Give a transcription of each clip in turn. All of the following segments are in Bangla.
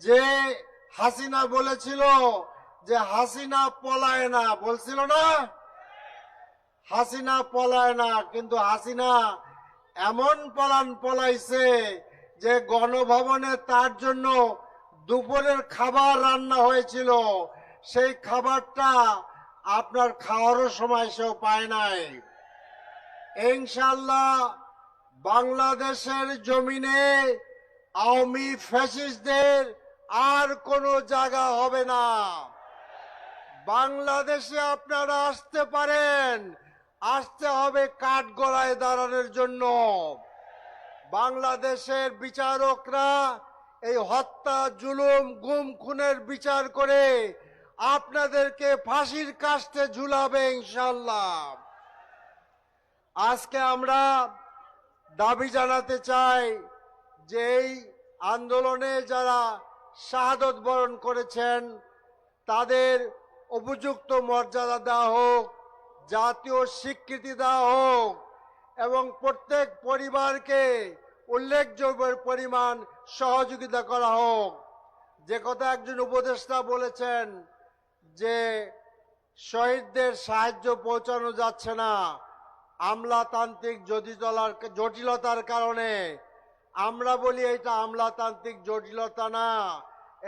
যে হাসিনা বলেছিল যে হাসিনা পলায় না, বলছিল না হাসিনা পলায় না, কিন্তু হাসিনা এমন পলাইছে যে গণভবনে তার জন্য দুপুরের খাবার রান্না হয়েছিল, সেই খাবারটা আপনার খাওয়ারও সময় সেও পায় নাই। ইনশাআল্লাহ বাংলাদেশের জমিনে আওয়ামী ফ্যাসিস্টদের আর কোনো জায়গা হবে না। বাংলাদেশে আপনারা আসতে পারেন, আসতে হবে কাঠগড়ায় দাঁড়ানোর জন্য। বাংলাদেশের বিচারকরা এই হত্যা, জুলুম, গুম, খুনের বিচার করে আপনাদেরকে ফাঁসির কাস্টে ঝুলাবে ইনশাআল্লাহ। আজকে আমরা দাবি জানাতে চাই যে এই আন্দোলনে যারা শাহাদত বরণ করেছেন তাদের উপযুক্ত মর্যাদা দেওয়া হোক, জাতীয় স্বীকৃতি দেওয়া হোক এবং প্রত্যেক পরিবারকে উল্লেখযোগ্য পরিমাণ সহযোগিতা করা হোক। যে কথা একজন উপদেষ্টা বলেছেন যে শহীদদের সাহায্য পৌঁছানো যাচ্ছে না আমলাতান্ত্রিক জটিলতার কারণে। আমরা বলি এটা আমলাতান্ত্রিক জটিলতা না,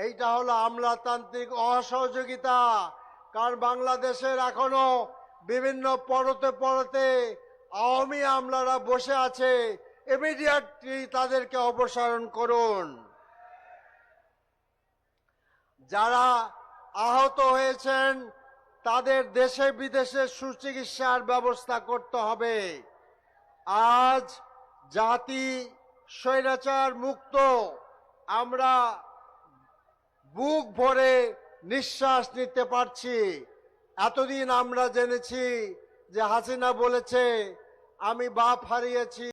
এইটা হলো আমলাতান্ত্রিক অসহযোগিতা। কারণ বাংলাদেশের এখনো বিভিন্ন পরতে আওয়ামী আমলারা বসে আছে, ইমিডিয়েটলি তাদেরকে অপসারণ করুন। যারা আহত হয়েছেন তাদের দেশে বিদেশে সুচিকিৎসার ব্যবস্থা করতে হবে। আজ জাতি স্বৈরাচার মুক্ত, আমরা বুক ভরে নিঃশ্বাস নিতে পারছি। এতদিন আমরা জেনেছি যে হাসিনা বলেছে আমি বাপ হারিয়েছি,